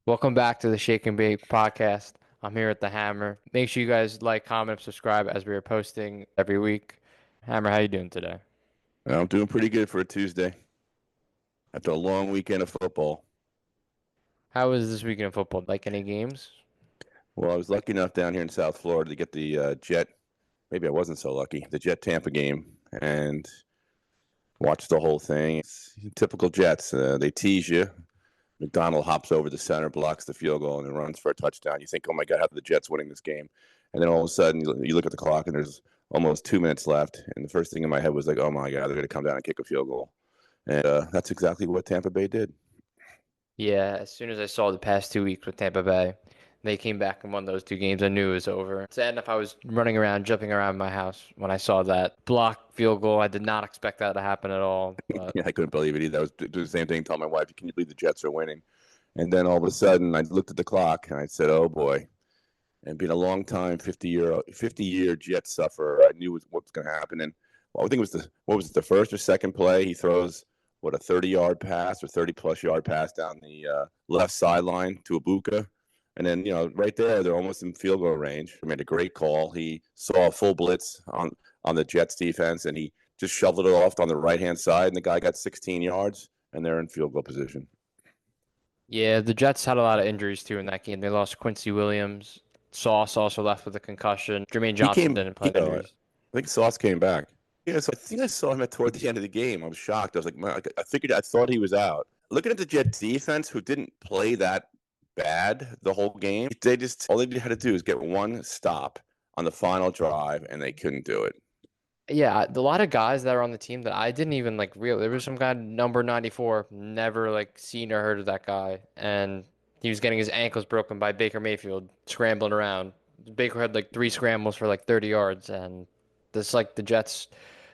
Welcome back to the Shake and Bake podcast. I'm here at the Hammer. Make sure you guys like, comment, subscribe as we are posting every week. Hammer, how you doing today? I'm doing pretty good for a Tuesday after a long weekend of football. How was this weekend of football? Like any games? Well, I was lucky enough down here in South Florida to get the Jet. Maybe I wasn't so lucky. The Jet Tampa game and watched the whole thing. It's typical Jets. They tease you. McDonald hops over the center, blocks the field goal, and then runs for a touchdown. You think, oh my God, how are the Jets winning this game? And then all of a sudden, you look at the clock and there's almost 2 minutes left. And the first thing in my head was like, oh my God, they're going to come down and kick a field goal. And that's exactly what Tampa Bay did. Yeah, as soon as I saw the past 2 weeks with Tampa Bay, they came back and won those two games. I knew it was over. Sad enough, I was running around, jumping around my house when I saw that block field goal. I did not expect that to happen at all. But Yeah, I couldn't believe it either. I was doing the same thing, telling my wife, "Can you believe the Jets are winning?" And then all of a sudden, I looked at the clock and I said, "Oh boy!" And being a long time 50-year Jets sufferer, I knew what was going to happen. And well, I think it was the first or second play. He throws a 30-yard pass or 30-plus-yard pass down the left sideline to Ibuka. And then, right there, they're almost in field goal range. He made a great call. He saw a full blitz on the Jets defense, and he just shoveled it off on the right-hand side, and the guy got 16 yards, and they're in field goal position. yeah, the Jets had a lot of injuries too in that game. They lost Quincy Williams. Sauce also left with a concussion. Jermaine He Johnson came, didn't play with I injuries. think Sauce came back. Yeah, so I think I saw him toward the end of the game. I was shocked. I was like, man, I thought he was out. Looking at the Jets defense, who didn't play that bad the whole game, all they had to do is get one stop on the final drive, and they couldn't do it. Yeah, a lot of guys that are on the team that I didn't even like real. There was some guy number 94, never like seen or heard of that guy, and he was getting his ankles broken by Baker Mayfield scrambling around. Baker had like three scrambles for like 30 yards, and this like the Jets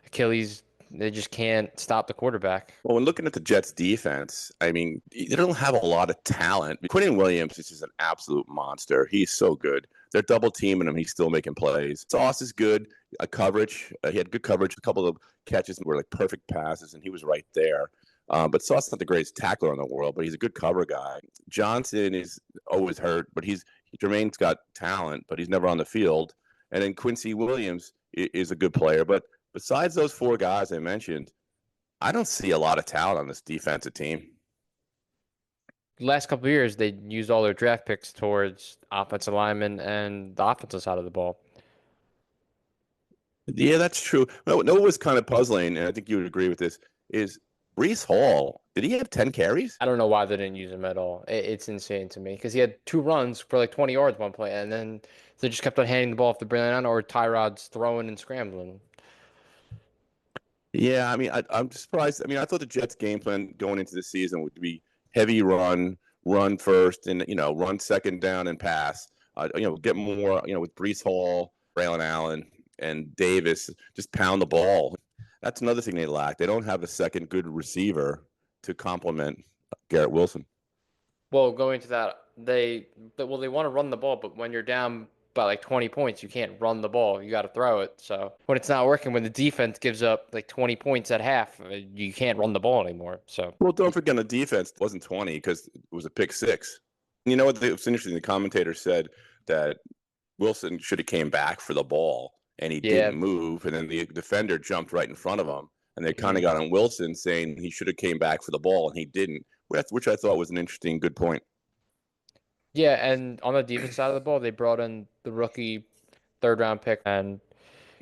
Achilles, they just can't stop the quarterback. Well, when looking at the Jets defense, I mean, they don't have a lot of talent. Quentin Williams is just an absolute monster. He's so good. They're double teaming him. He's still making plays. Sauce is good. Coverage. He had good coverage. A couple of catches were like perfect passes, and he was right there. But Sauce is not the greatest tackler in the world, but he's a good cover guy. Johnson is always hurt, but Jermaine's got talent, but he's never on the field. And then Quincy Williams is a good player. But besides those four guys I mentioned, I don't see a lot of talent on this defensive team. Last couple of years, they used all their draft picks towards offensive linemen and the offensive side of the ball. Yeah, that's true. No, what was kind of puzzling, and I think you would agree with this, is Brees Hall. Did he have 10 carries? I don't know why they didn't use him at all. It's insane to me because he had two runs for like 20 yards one play, and then they just kept on handing the ball off the Brilliant or Tyrod's throwing and scrambling. Yeah, I mean, I'm surprised. I mean, I thought the Jets' game plan going into the season would be heavy run first, and run second down and pass. Get more, with Brees Hall, Braylon Allen, and Davis, just pound the ball. That's another thing they lack. They don't have a second good receiver to complement Garrett Wilson. Well, going to that, they want to run the ball, but when you're down by like 20 points, you can't run the ball. You got to throw it. So when it's not working, when the defense gives up like 20 points at half, you can't run the ball anymore. So Well, don't forget the defense wasn't 20 because it was a pick six. You know what? It's interesting. The commentator said that Wilson should have came back for the ball, and he yeah. didn't move, and then the defender jumped right in front of him, and they kind of Mhm. got on Wilson saying he should have came back for the ball, and he didn't, which I thought was an interesting, good point. Yeah, and on the defense side of the ball, they brought in the rookie third round pick, and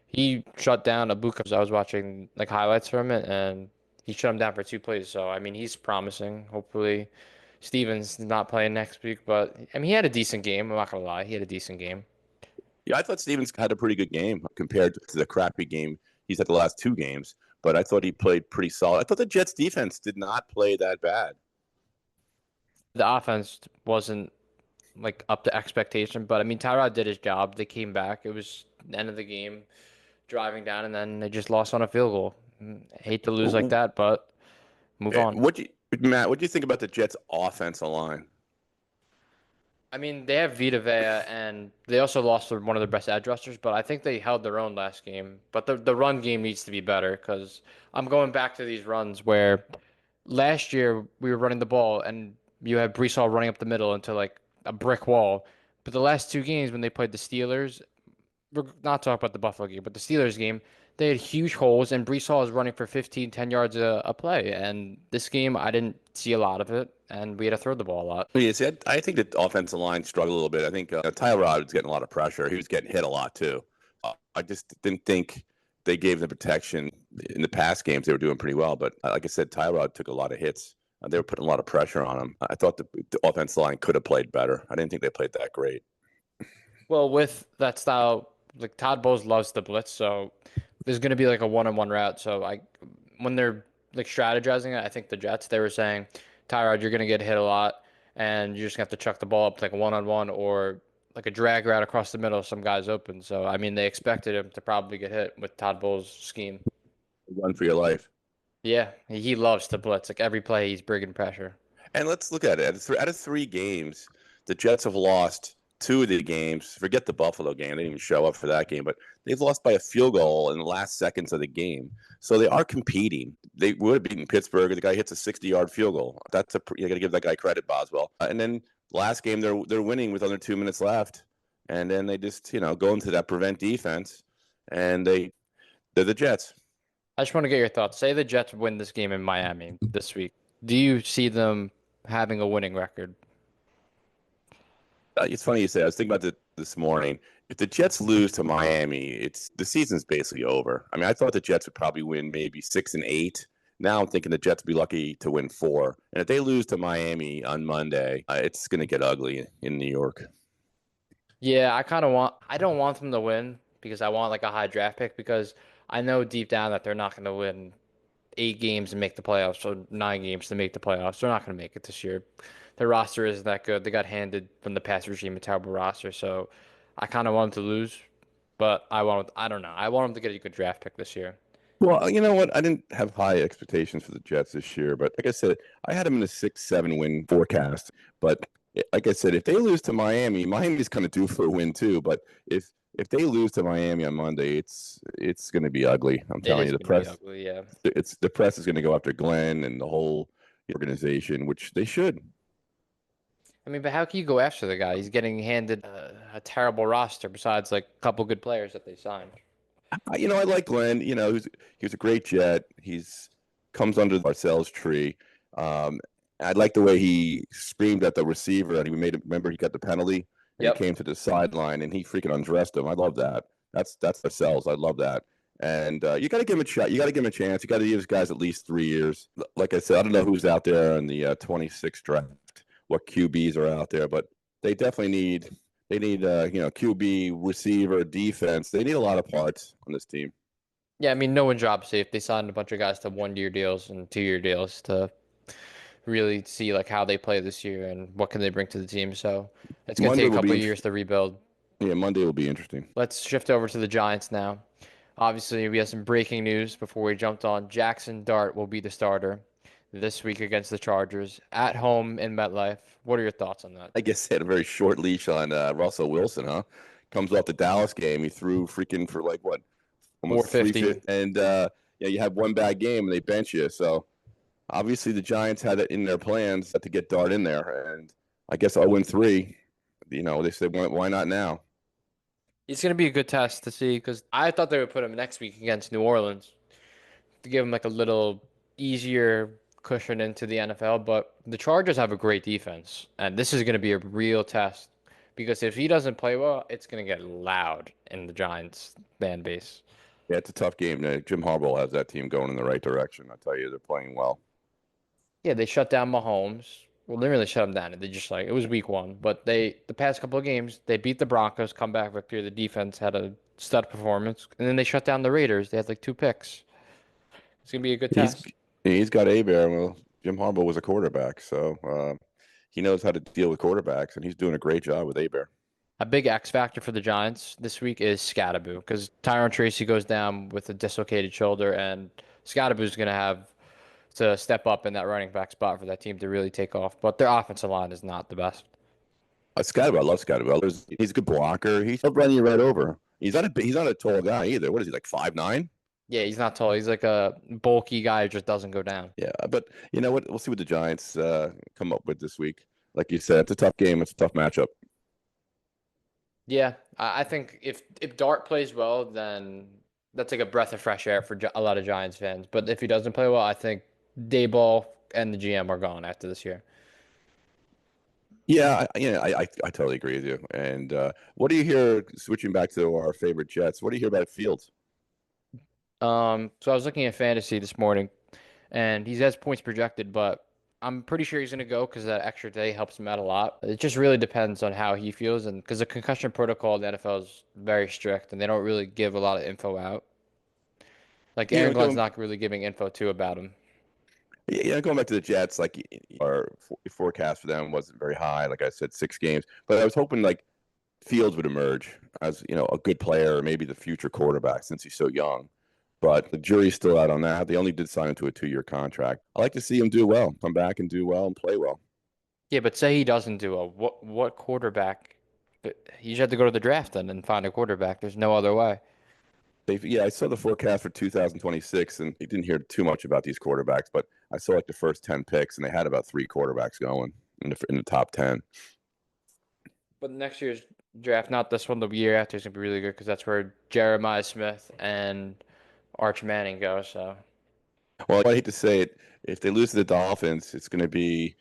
he shut down Abuka. I was watching like highlights from it, and he shut him down for two plays. So I mean, he's promising. Hopefully, Stevens is not playing next week, but I mean, he had a decent game. I'm not gonna lie, he had a decent game. Yeah, I thought Stevens had a pretty good game compared to the crappy game he's had the last two games, but I thought he played pretty solid. I thought the Jets defense did not play that bad. The offense wasn't like up to expectation, but I mean, Tyrod did his job. They came back. It was the end of the game, driving down, and then they just lost on a field goal. I hate to lose like that, but move on. What do you think about the Jets' offensive line? I mean, they have Vita Vea, and they also lost one of their best edge rushers, but I think they held their own last game. But the run game needs to be better because I'm going back to these runs where last year we were running the ball and you have Brees Hall running up the middle into like a brick wall. But the last two games when they played the Steelers, we're not talking about the Buffalo game, but the Steelers game, they had huge holes, and Brees Hall is running for 15, 10 yards a play. And this game, I didn't see a lot of it, and we had to throw the ball a lot. Yeah, see, I think the offensive line struggled a little bit. I think Tyrod was getting a lot of pressure. He was getting hit a lot too. I just didn't think they gave the protection in the past games. They were doing pretty well, but like I said, Tyrod took a lot of hits. They were putting a lot of pressure on him. I thought the offensive line could have played better. I didn't think they played that great. Well, with that style, like Todd Bowles loves the blitz, so there's going to be like a one-on-one route. So when they're like strategizing it, I think the Jets, they were saying, Tyrod, you're going to get hit a lot, and you're just going to have to chuck the ball up like a one-on-one or like a drag route across the middle if some guy's open. So, I mean, they expected him to probably get hit with Todd Bowles' scheme. Run for your life. Yeah, he loves to blitz. Like every play, he's bringing pressure. And let's look at it. Out of three games, the Jets have lost two of the games. Forget the Buffalo game; they didn't even show up for that game. But they've lost by a field goal in the last seconds of the game. So they are competing. They would have beaten Pittsburgh. The guy hits a 60-yard field goal. You got to give that guy credit, Boswell. And then last game, they're winning with under 2 minutes left, and then they just go into that prevent defense, and they're the Jets. I just want to get your thoughts. Say the Jets win this game in Miami this week. Do you see them having a winning record? It's funny you say. I was thinking about this morning. If the Jets lose to Miami, the season's basically over. I mean, I thought the Jets would probably win maybe 6-8. Now I'm thinking the Jets would be lucky to win 4. And if they lose to Miami on Monday, it's going to get ugly in New York. Yeah, I don't want them to win because I want like a high draft pick because I know deep down that they're not going to win 8 games and make the playoffs or 9 games to make the playoffs. They're not going to make it this year. Their roster isn't that good. They got handed from the past regime a terrible roster, so I kind of want them to lose, but I don't know. I want them to get a good draft pick this year. Well, you know what? I didn't have high expectations for the Jets this year, but like I said, I had them in a 6-7 win forecast. But like I said, if they lose to Miami, Miami's kind of due for a win too. But if they lose to Miami on Monday, it's going to be ugly. I'm It telling is you, the going to be press ugly, yeah. the press is going to go after Glenn and the whole organization, which they should. I mean, but how can you go after the guy? He's getting handed a terrible roster besides like a couple good players that they signed. I like Glenn. He was a great Jet. He's comes under Parcells' tree. Um, I like the way he screamed at the receiver, and he remember he got the penalty, and he Yep. came to the sideline, and he freaking undressed him. I love that. That's Parcells. I love that. And you got to give him a shot. You got to give him a chance. You got to give these guys at least 3 years. Like I said, I don't know who's out there in the 26th draft, what QBs are out there, but they definitely need QB, receiver, defense. They need a lot of parts on this team. Yeah, I mean, no one job safe. They signed a bunch of guys to 1 year deals and 2 year deals to really see like how they play this year and what can they bring to the team. So it's gonna Monday take a will couple be of years to rebuild. Yeah, Monday will be interesting. Let's shift over to the Giants now. Obviously, we have some breaking news before we jumped on. Jackson Dart will be the starter this week against the Chargers at home in MetLife. What are your thoughts on that? I guess he had a very short leash on Russell Wilson, huh? Comes off the Dallas game, he threw freaking for like what, almost 450. 350, and yeah, you have one bad game and they bench you. So obviously the Giants had it in their plans to get Dart in there, and I guess 0-3. They said why not now? It's going to be a good test to see because I thought they would put him next week against New Orleans to give him like a little easier cushion into the NFL. But the Chargers have a great defense, and this is going to be a real test because if he doesn't play well, it's going to get loud in the Giants fan base. Yeah, it's a tough game. Jim Harbaugh has that team going in the right direction. I tell you, they're playing well. Yeah, they shut down Mahomes. Well, they didn't really shut him down. They just like it was week 1, but the past couple of games they beat the Broncos, comeback victory. The defense had a stud performance, and then they shut down the Raiders. They had like 2 picks. It's gonna be a good He's test. he's got Bear. Well, Jim Harbaugh was a quarterback, so he knows how to deal with quarterbacks, and he's doing a great job with Bear. A big X factor for the Giants this week is Scatterboo because Tyron Tracy goes down with a dislocated shoulder, and Scatterboo's gonna have to step up in that running back spot for that team to really take off. But their offensive line is not the best. Scotty, I love Scotty. He's a good blocker. He'll run you right over. He's not a tall guy either. What is he, like 5'9"? Yeah, he's not tall. He's like a bulky guy who just doesn't go down. Yeah, but you know what? We'll see what the Giants come up with this week. Like you said, it's a tough game. It's a tough matchup. Yeah, I think if Dart plays well, then that's like a breath of fresh air for a lot of Giants fans. But if he doesn't play well, I think Dayball and the GM are gone after this year. Yeah, I totally agree with you. And what do you hear? Switching back to our favorite Jets, what do you hear about Fields? So I was looking at fantasy this morning, and he has points projected, but I'm pretty sure he's going to go because that extra day helps him out a lot. It just really depends on how he feels, and because the concussion protocol in the NFL is very strict, and they don't really give a lot of info out. Like You Aaron know, Glenn's going not really giving info too about him. yeah, going back to the Jets, like our forecast for them wasn't very high. Like I said, 6 games, but I was hoping like Fields would emerge as a good player, or maybe the future quarterback since he's so young. But the jury's still out on that. They only did sign him to a 2-year contract. I like to see him do well, come back and do well and play well. Yeah, but say he doesn't do a what quarterback? You just have to go to the draft then and find a quarterback. There's no other way. Yeah, I saw the forecast for 2026, and you didn't hear too much about these quarterbacks, but I saw like the first 10 picks, and they had about 3 quarterbacks going in the top 10. But next year's draft, not this one, the year after is gonna be really good because that's where Jeremiah Smith and Arch Manning go. So, Well, I hate to say it, if they lose to the Dolphins, it's going to be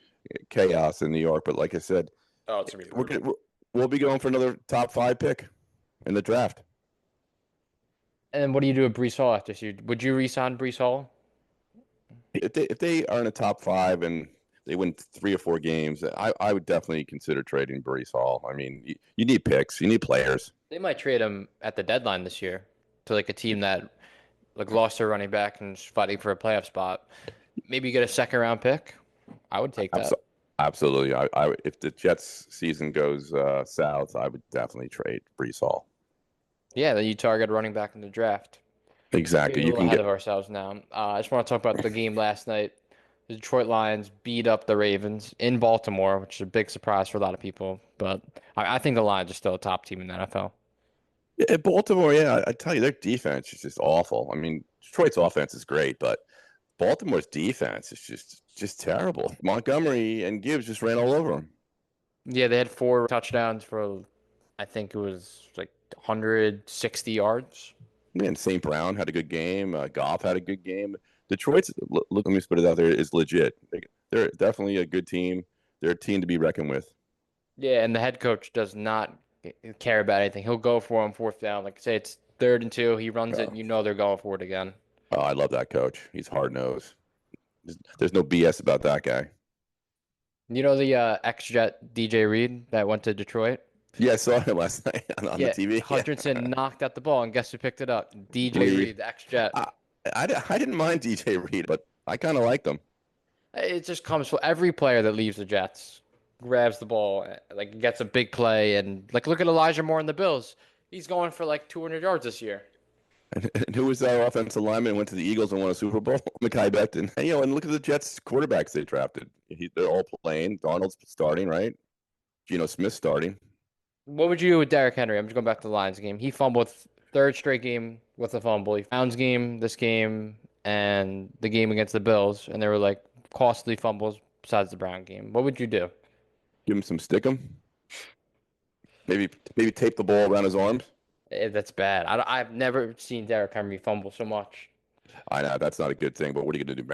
chaos in New York. But like I said, oh, it's gonna be we're brutal. gonna, we'll be going for another top 5 pick in the draft. And then what do you do with Brees Hall after this year? Would you re-sign Brees Hall? If they are in the top 5 and they win 3 or 4 games, I would definitely consider trading Brees Hall. I mean, you need picks, you need players. They might trade him at the deadline this year to like a team that like lost their running back and is fighting for a playoff spot. Maybe you get a second round pick. I would take that. Absolutely. If the Jets season goes south, I would definitely trade Brees Hall. Yeah, then you target a running back in the draft. Getting Exactly. a You little can ahead get of ourselves now. I just want to talk about the game last night. The Detroit Lions beat up the Ravens in Baltimore, which is a big surprise for a lot of people. But I think the Lions are still a top team in the NFL. yeah, Baltimore. Yeah, I tell you, their defense is just awful. I mean, Detroit's offense is great, but Baltimore's defense is just terrible. Montgomery and Gibbs just ran all over them. Yeah, they had 4 touchdowns for, I think it was like 160 yards. Man, St. Brown had a good game. Goff had a good game. Detroit's look. Let me just put it out there. Is legit. They're definitely a good team. They're a team to be reckoned with. Yeah, and the head coach does not care about anything. He'll go for him fourth down. Like say it's 3rd and 2, he runs it, Oh, and you know they're going for it again. I love that coach. He's hard nosed. There's no BS about that guy. You know the ex-Jet DJ Reed that went to Detroit? Yeah, I saw him last night on the Yeah, TV. Yeah, Hutchinson knocked out the ball, and guess who picked it up? DJ Reed. Reed, the ex-Jet. I, I didn't mind DJ Reed, but I kind of liked him. It just comes for every player that leaves the Jets, grabs the ball, like gets a big play, and like look at Elijah Moore in the Bills. He's going for like 200 yards this year. And who was our offensive lineman? Went to the Eagles and won a Super Bowl. Mekhi Becton. And, and look at the Jets quarterbacks they drafted. They're all playing. Donald's starting, right? Geno Smith starting. What would you do with Derrick Henry? I'm just going back to the Lions game. He fumbled third straight game with a fumble. He Browns game, this game, and the game against the Bills, and they were like costly fumbles besides the Brown game. What would you do? Give him some stickum. Maybe tape the ball around his arms. That's bad. I've never seen Derrick Henry fumble so much. I know that's not a good thing, but what are you going to do?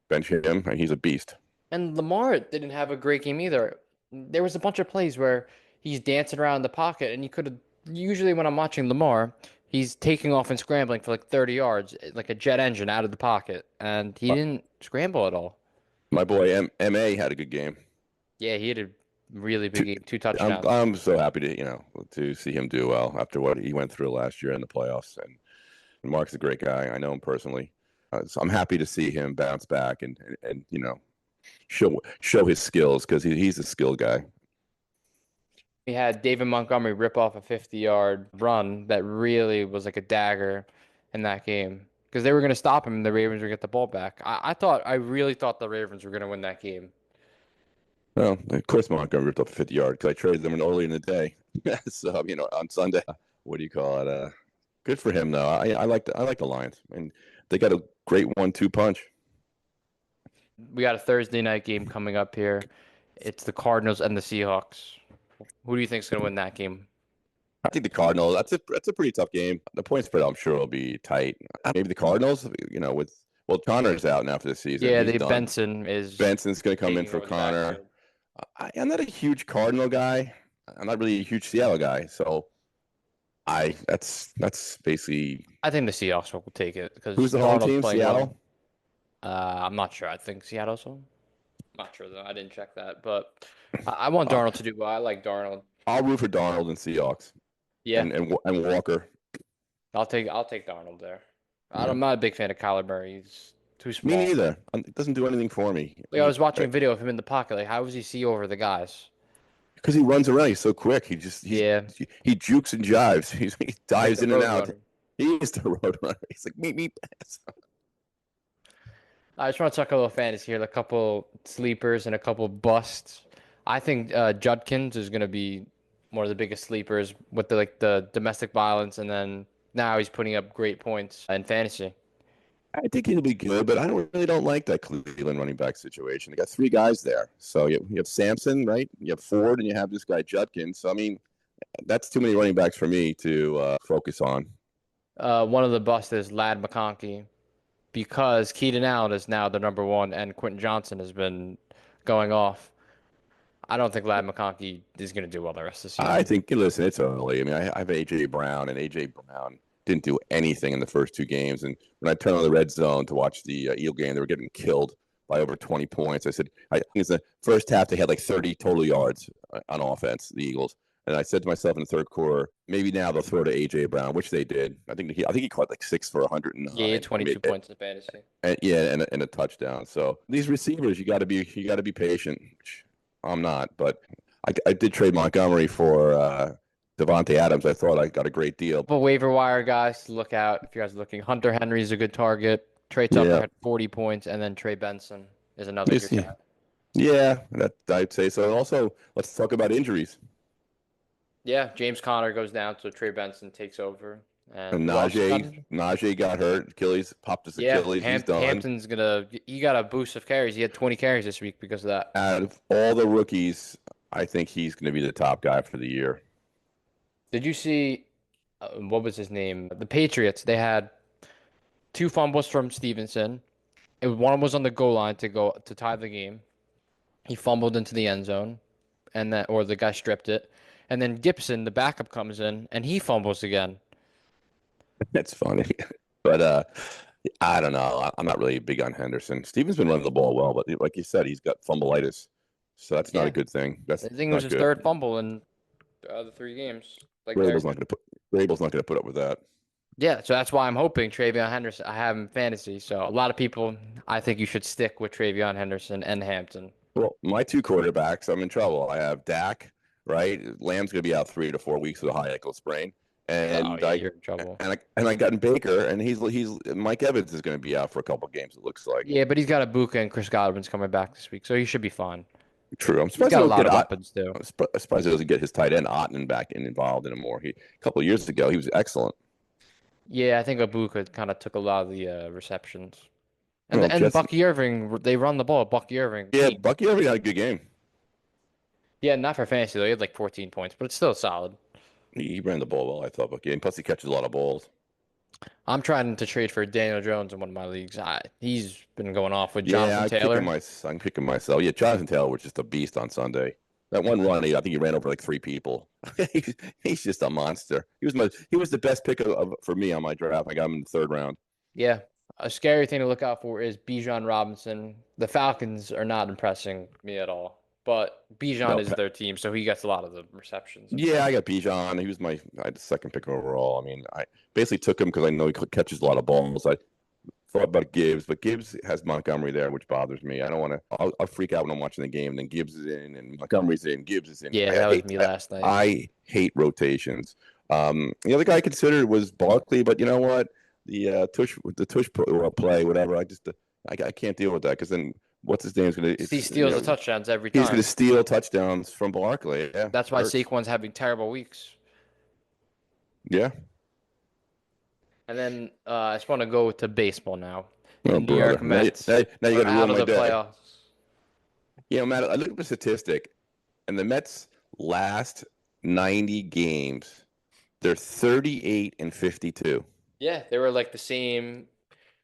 Bench him? He's a beast. And Lamar didn't have a great game either. There was a bunch of plays where he's dancing around the pocket, and you could have. Usually, when I'm watching Lamar, he's taking off and scrambling for like 30 yards, like a jet engine out of the pocket, and he My, didn't scramble at all. my boy Ma had a good game. Yeah, he had a really big Two, game, two I'm touchdowns. I'm so happy to see him do well after what he went through last year in the playoffs. And Mark's a great guy. I know him personally, so I'm happy to see him bounce back and show his skills because he's a skilled guy. We had David Montgomery rip off a 50-yard run that really was like a dagger in that game because they were going to stop him and the Ravens would get the ball back. I really thought the Ravens were going to win that game. Well, of course Montgomery ripped up a 50 yard because I traded them early in the day. So on Sunday, what do you call it? Good for him though. I like the Lions, and they got a great 1-2 punch. We got a Thursday night game coming up here. It's the Cardinals and the Seahawks. Who do you think's gonna win that game? I think the Cardinals. That's a pretty tough game. The point spread, I'm sure, will be tight. Maybe the Cardinals. With Connor's out now for the season. Yeah, He's the done. Benson is Benson's going to come in taking for over the Connor. backfield. I'm not a huge Cardinal guy. I'm not really a huge Seattle guy. So that's basically I think the Seahawks will take it who's because the home Darnold's team? playing well. Seattle. I'm not sure. I think Seattle's home. Not sure though. I didn't check that, but I want Uh, Darnold to do well. I like Darnold. I'll root for Darnold and Seahawks Yeah, and Walker. I'll take Darnold there. Yeah. I'm not a big fan of Kyler Murray. He's too Me small. neither. It doesn't do anything for me. Like I was watching a video of him in the pocket. Like how does he see over the guys? Because he runs around, he's so quick. Yeah, He jukes and jives. He he's like dives the in and road out. runner. He is the road runner. He's like meet pass. I just want to talk a little fantasy here. A couple sleepers and a couple busts. I think Judkins is going to be one of the biggest sleepers with the domestic violence, and then now he's putting up great points in fantasy. I think he'll be good, but I don't like that Cleveland running back situation. They got three guys there, so you have Sampson, right? You have Ford, and you have this guy Judkins. So I mean, that's too many running backs for me to focus on. One of the busts is Lad McConkey because Keaton Allen is now the number one, and Quentin Johnson has been going off. I don't think Lad McConkey is going to do well the rest of the I season. think, listen, it's early. I mean, I have AJ Brown, and AJ Brown didn't do anything in the first two games. And when I turned on the red zone to watch the Eel game, they were getting killed by over 20 points. I said, I think it's the first half they had like 30 total yards on offense, the Eagles. And I said to myself in the third quarter, maybe now they'll throw to AJ Brown, which they did. I think he caught like 6 for Yeah, he had 109. I mean, 22 points in fantasy. yeah, and a touchdown. So these receivers, you got to be patient. I'm not, but I did trade Montgomery for Devontae Adams. I thought I got a great deal. Couple waiver wire guys to look out if you guys are looking. Hunter Henry's a good target. Trey Tucker Yeah, had 40 points, and then Trey Benson is another good yeah, guy. yeah. That I'd say so. Also, let's talk about injuries. Yeah, James Conner goes down, so Trey Benson takes over. And And who else got Najee, injured? Najee got hurt. Achilles popped his Yeah, Achilles. He's done. Hampton's he got a boost of carries. He had 20 carries this week because of that. Out of all the rookies, I think he's going to be the top guy for the year. Did you see what was his name? The Patriots, they had two fumbles from Stevenson. One was on the goal line to tie the game. He fumbled into the end zone, and the guy stripped it. And then Gibson, the backup, comes in and he fumbles again. That's funny, but I don't know. I'm not really big on Henderson. Steven's been running the ball well, but like you said, he's got fumbleitis, so that's not a Yeah, good thing. That's I think it was not his good. third fumble in the other three games. Like Vrabel's Derek. not going to put Vrabel's not going to put up with that. Yeah, so that's why I'm hoping Travion Henderson. I have him in fantasy, so a lot of people. I think you should stick with Travion Henderson and Hampton. Well, my two quarterbacks, I'm in trouble. I have Dak, right? Lamb's going to be out 3 to 4 weeks with a high ankle sprain, Oh and yeah, I you're in trouble. and I got in Baker, and he's Mike Evans is going to be out for a couple games. It looks like. Yeah, but he's got Ibuka and Chris Godwin's coming back this week, so he should be fine. True. I'm He's surprised they got a don't lot get of Ott. weapons too. I'm surprised he doesn't get his tight end Otten back involved anymore. A couple of years ago, he was excellent. Yeah, I think Ibuka kind of took a lot of the receptions. And Well, Jets. Bucky Irving, they run the ball. Bucky Irving, Yeah, Bucky Irving had a good game. yeah, not for fantasy though. He had like 14 points, but it's still solid. He ran the ball well, I thought, Bucky, and plus he catches a lot of balls. I'm trying to trade for Daniel Jones in one of my leagues. He's been going off with Yeah, Jonathan Taylor. I'm picking myself. Yeah, Jonathan Taylor was just a beast on Sunday. That one run, I think he ran over like 3 people. He's just a monster. He was the best pick for me on my draft. I got him in the third round. Yeah, a scary thing to look out for is Bijan Robinson. The Falcons are not impressing me at all, but Bijan No, is their team, so he gets a lot of the receptions and yeah, stuff. I got Bijan. I had the second pick overall. I mean, I basically took him because I know he catches a lot of balls. I thought about Gibbs, but Gibbs has Montgomery there, which bothers me. I don't want to. I'll freak out when I'm watching the game. And then Gibbs is in, and Montgomery's in. Gibbs is in. Yeah, that was me last night. I hate rotations. The other guy I considered was Barkley, but you know what? The tush play, whatever. I can't deal with that because then what's his name's gonna? He steals the touchdowns every He's gonna time. steal touchdowns from Barkley. Yeah, That's why hurts. Saquon's having terrible weeks. Yeah. And then I just want to go to baseball now. The Oh, New brother. York Mets Now you got are to out ruin of my the day. playoffs. Matt, I looked at the statistic, and the Mets' last 90 games, they're 38 and 52. Yeah, they were like the same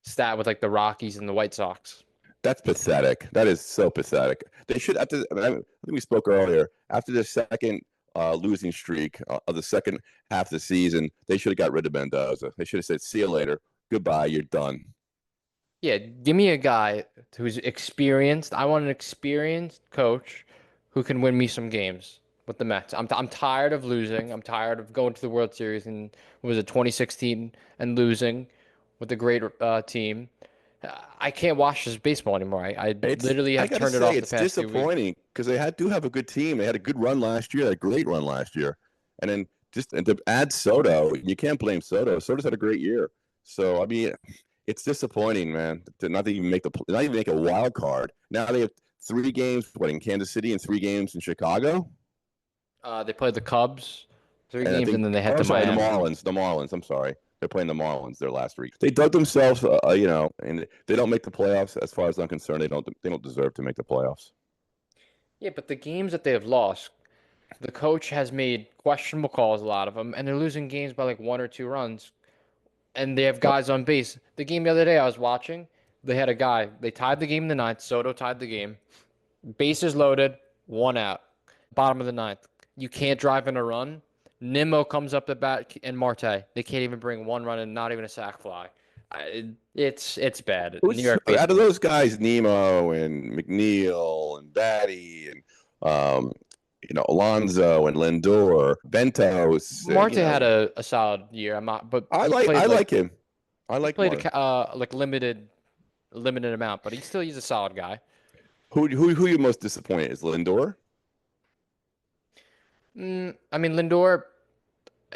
stat with like the Rockies and the White Sox. That's pathetic. That is so pathetic. They should, after, I think we spoke earlier, after the second losing streak of the second half of the season, they should have got rid of Mendoza. They should have said, see you later. Goodbye. You're done. Yeah, give me a guy who's experienced. I want an experienced coach who can win me some games with the Mets. I'm tired of losing. I'm tired of going to the World Series in what was it 2016 and losing with a great team. I can't watch this baseball anymore. I literally I have got to turned it say, off the it's past 2 weeks. disappointing because do have a good team. They had a good run last year, a great run last year. And then and to add Soto, you can't blame Soto. Soto's had a great year. So, I mean, it's disappointing, man, to not even make a wild card. Now they have 3 games, in Kansas City and 3 games in Chicago. They played the Cubs three And I games, and think, then they oh, head I'm to sorry, the Miami. Marlins. The Marlins. I'm sorry. They're playing the Marlins their last week. They dug themselves, and they don't make the playoffs. As far as I'm concerned, they don't deserve to make the playoffs. Yeah, but the games that they have lost, the coach has made questionable calls, a lot of them, and they're losing games by like 1 or 2 runs. And they have guys on base. The game the other day I was watching, they had a guy. They tied the game in the ninth. Soto tied the game. Bases loaded, 1 out. Bottom of the ninth. You can't drive in a run. Nimmo comes up the bat and Marte. They can't even bring 1 run and not even a sac fly. It's bad. New Who's York out of baseball. those guys, Nemo and McNeil and Batty and um, Alonzo and Lindor, Ventos, Marte had a solid year. I'm not, but I like him. I he like played Martin. like limited amount, but he's a solid guy. Who you most disappointed is Lindor? I mean Lindor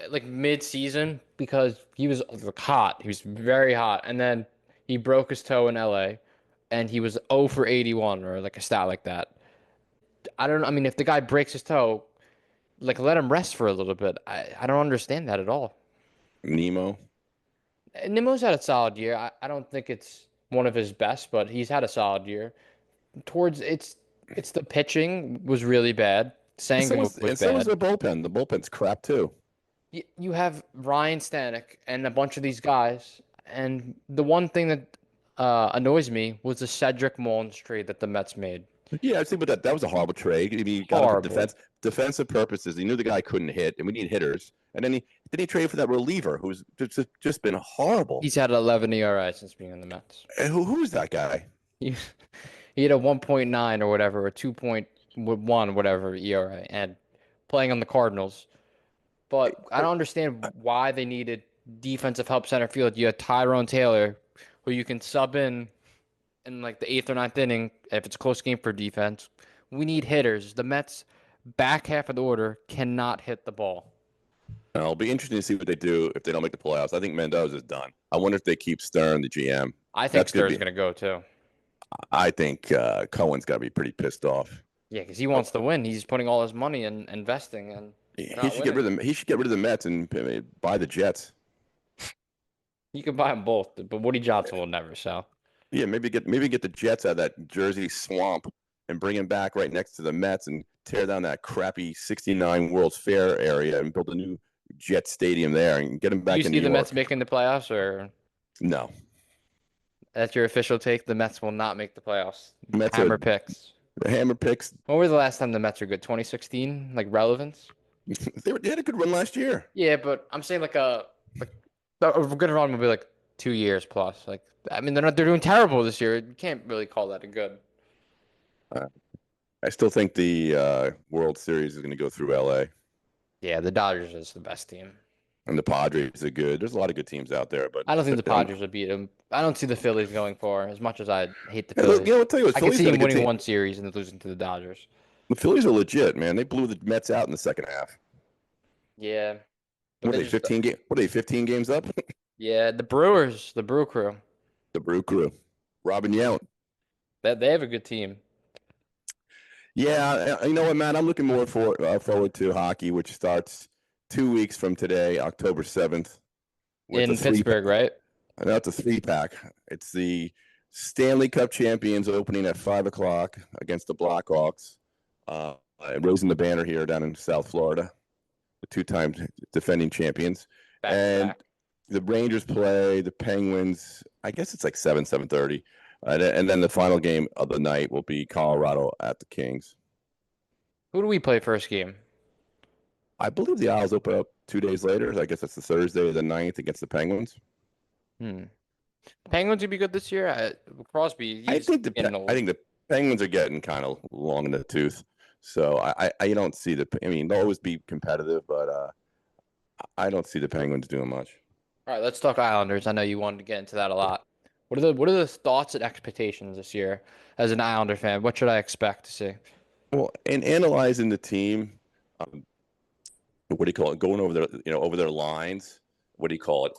like mid-season because he was like, hot. He was very hot, and then he broke his toe in LA, and he was 0 for 81 or like a stat like that. I don't know. I mean, if the guy breaks his toe, like let him rest for a little bit. I don't understand that at all. Nemo. Nimmo's had a solid year. I don't think it's one of his best, but he's had a solid year. Towards it's the pitching was really bad. Senga was And so was bad. their bullpen. The bullpen's crap too. You have Ryan Stanek and a bunch of these guys, and the one thing that annoys me was the Cedric Mullins trade that the Mets made. Yeah, I see, but that was a horrible trade. I mean, you got him for Horrible. defensive purposes. He knew the guy couldn't hit, and we need hitters. And then he traded for that reliever who's just been horrible. He's had an 11 ERA since being in the Mets. And who is that guy? He, he had a 1.9 or whatever, or 2.1 whatever ERA, and playing on the Cardinals. But I don't understand why they needed defensive help center field. You had Tyrone Taylor, who you can sub in like the eighth or ninth inning if it's a close game for defense. We need hitters. The Mets back half of the order cannot hit the ball. It'll be interesting to see what they do if they don't make the playoffs. I think Mendoza's done. I wonder if they keep Stern, the GM. I think That's gonna Stur's be. gonna go too. I think Cohen's got to be pretty pissed off. Yeah, because he wants to win. He's putting all his money in investing, and they're He not should get winning. rid of them. He should get rid of the Mets and buy the Jets. You can buy them both, but Woody Johnson will never sell. Yeah, maybe get the Jets out of that Jersey swamp and bring him back right next to the Mets and tear down that crappy '69 World's Fair area and build a new Jet Stadium there and get him Do you back in see New the Mets York. making the playoffs, or No, that's your official take? The Mets will not make the playoffs. Mets are Hammer picks. the hammer picks. When was the last time the Mets were good? 2016, like relevance? They had a good run last year. Yeah, but I'm saying like a good run would be like 2 years plus. Like I mean, they're doing terrible this year. You can't really call that a good. Uh, I still think the World Series is going to go through LA, Yeah, the Dodgers is the best team. and the Padres are good. There's a lot of good teams out there, but I don't think the Padres will beat them. I don't see the Phillies going far as much as I hate the look, Phillies. I'll tell you what, I could Phillies see got a him good winning team. one series and then losing to the Dodgers. The Phillies are legit, man. They blew the Mets out in the second half. Yeah, but What are they they, just 15 game? What are they, 15 games up? yeah, the Brewers, the Brew Crew, The Brew Crew. Robin Yount. they have a good team. Yeah, you know what, man? I'm looking more forward to hockey, which starts 2 weeks from today, October 7th. with a In three pack. Pittsburgh, right? Not a three pack. It's the Stanley Cup champions opening at 5 o'clock against the Blackhawks, raising the banner here down in South Florida. The two-time defending champions, Back to and back. the Rangers play the Penguins. I guess it's like 7:30, and then the final game of the night will be Colorado at the Kings. Who do we play first game? I believe the Isles open up 2 days later. I guess that's the Thursday, the 9th against the Penguins. Hmm. Penguins would be good this year. Crosby, he's getting I old. think the Penguins are getting kind of long in the tooth. So I don't see the. I mean, they'll always be competitive, but I don't see the Penguins doing much. All right, let's talk Islanders. I know you wanted to get into that a lot. What are the thoughts and expectations this year as an Islander fan? What should I expect to see? Well, in analyzing the team, um, what do you call it? Going over their lines. What do you call it?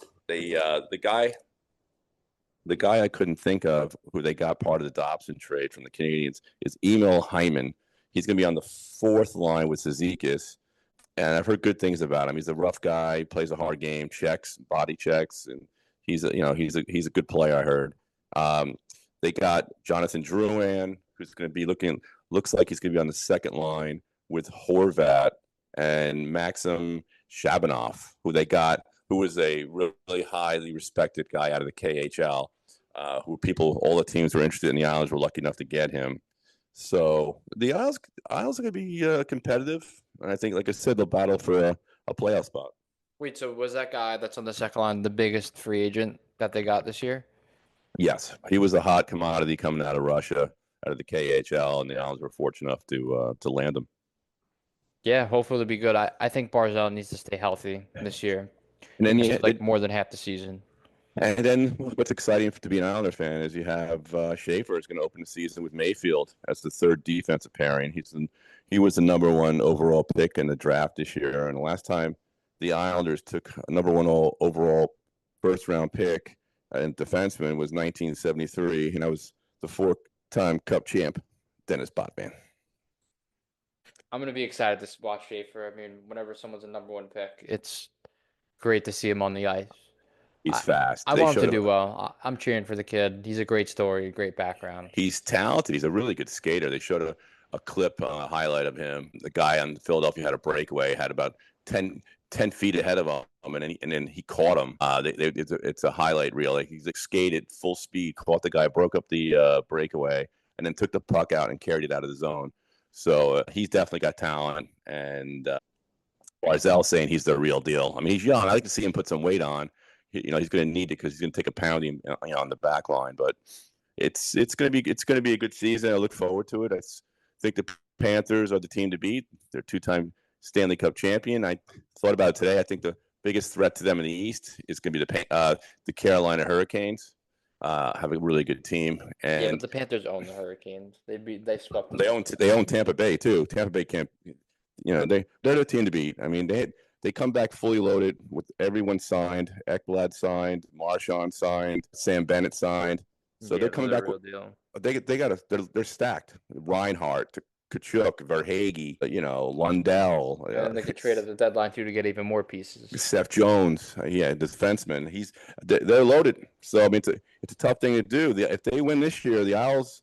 The guy I couldn't think of who they got part of the Dobson trade from the Canadians is Emil Hyman. He's going to be on the fourth line with Zizekas, and I've heard good things about him. He's a rough guy, plays a hard game, body checks, and he's a good player. I heard. They got Jonathan Drouin, who's going to be looks like he's going to be on the second line with Horvat and Maxim Shabanov, who was a really highly respected guy out of the KHL, all the teams were interested in the Islanders were lucky enough to get him. So the Isles are going to be competitive, and I think, like I said, they'll battle for a playoff spot. Wait, so was that guy that's on the second line the biggest free agent that they got this year? Yes, he was a hot commodity coming out of Russia, out of the KHL, and the Islanders were fortunate enough to land him. Yeah, hopefully it'll be good. I think Barzal needs to stay healthy this year. And He then missed like more than half the season. what's exciting to be an Islander fan is you have Schaefer is going to open the season with Mayfield as the third defensive pairing. He was the number one overall pick in the draft this year, and the last time the Islanders took a number one overall first round pick and defenseman was 1973, and that was the four-time Cup champ Dennis Botman. I'm gonna be excited to watch Schaefer. I mean, whenever someone's a number one pick, it's great to see him on the ice. He's I fast. I They want him to showed do him. well. I'm cheering for the kid. He's a great story, great background. He's talented. He's a really good skater. They showed a clip, a highlight of him. The guy on Philadelphia had a breakaway, had about 10 feet ahead of him, and then he caught him. It's a highlight reel. Like he's like skated full speed, caught the guy, broke up the breakaway, and then took the puck out and carried it out of the zone. So he's definitely got talent. And Barzell saying he's the real deal. I mean, he's young. I like to see him put some weight on. He's going to need it because he's going to take a pounding on the back line. But it's going to be a good season. I look forward to it. I think the Panthers are the team to beat. They're two-time Stanley Cup champion. I thought about it today. I think the biggest threat to them in the East is going to be the Carolina Hurricanes. Have a really good team, Yeah, but and the Panthers own the Hurricanes. They swept them. they own Tampa Bay too. Tampa Bay can't. They're the team to beat. I mean, they come back fully loaded with everyone signed. Ekblad signed, Marchand signed, Sam Bennett signed. So Yeah, they're coming they're back. a real deal. They're stacked. Reinhardt, Kachuk, Verhage, Lundell. And they could trade at the deadline too to get even more pieces. Seth Jones, the defenseman. They're loaded. So I mean, it's a tough thing to do. If they win this year, the Isles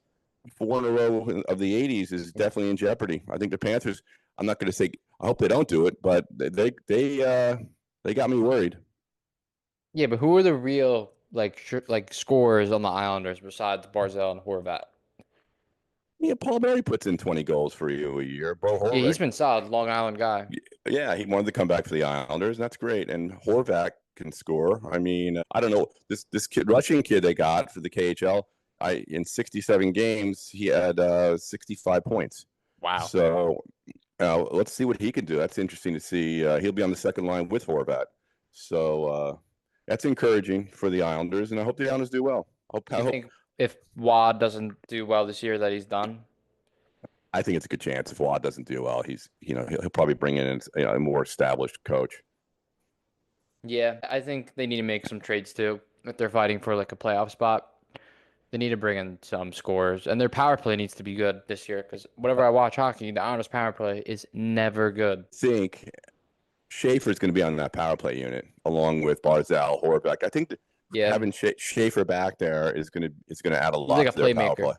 4 in a row of the '80s is definitely in jeopardy. I think the Panthers. I'm not going to say. I hope they don't do it, but they got me worried. Yeah, but who are the real like scorers on the Islanders besides Barzell and Horvat? Yeah, Paul Murray puts in 20 goals for you a year. Bo Yeah, he's Horvath, been solid, Long Island guy. yeah, he wanted to come back for the Islanders, and that's great. And Horvath can score. I mean, I don't know this Russian kid they got for the KHL. In 67 games, he had 65 points. Wow. So let's see what he can do. That's interesting to see. He'll be on the second line with Horvat. So that's encouraging for the Islanders, and I hope the Islanders do well. Do you think if Wad doesn't do well this year that he's done? I think it's a good chance if Watt doesn't do well. He'll probably bring in a more established coach. Yeah, I think they need to make some trades too. If they're fighting for like a playoff spot, they need to bring in some scores, and their power play needs to be good this year. Because whenever I watch hockey, the Islanders' power play is never good. I think Schaefer's going to be on that power play unit along with Barzal, Horvath. I think that Yeah, having Schaefer back there is going to add a he's like lot a to their power playmaker. play.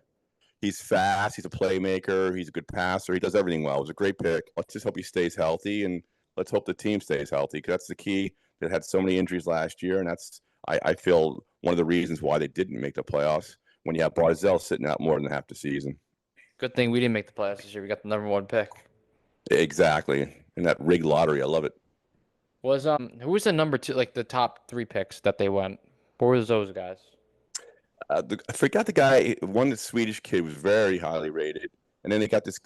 He's fast. He's a playmaker. He's a good passer. He does everything well. It was a great pick. Let's just hope he stays healthy, and let's hope the team stays healthy because that's the key. They had so many injuries last year, and that's I feel one of the reasons why they didn't make the playoffs when you have Barzell sitting out more than half the season. Good thing we didn't make the playoffs this year. We got the #1 pick. Exactly. In that rigged lottery. I love it. Was who was the #2, like the top 3 picks that they went? What was those guys? I forgot the guy. One the Swedish kid was very highly rated, and then they got this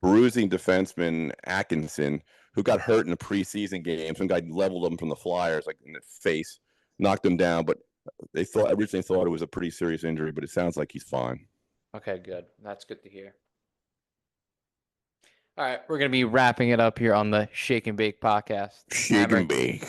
bruising defenseman Atkinson who got hurt in a preseason game. Some guy leveled him from the Flyers, like in the face, knocked him down. But they originally thought it was a pretty serious injury, but it sounds like he's fine. Okay, good. That's good to hear. All right, we're gonna be wrapping it up here on the Shake and Bake podcast. Shake Hammer, and bake.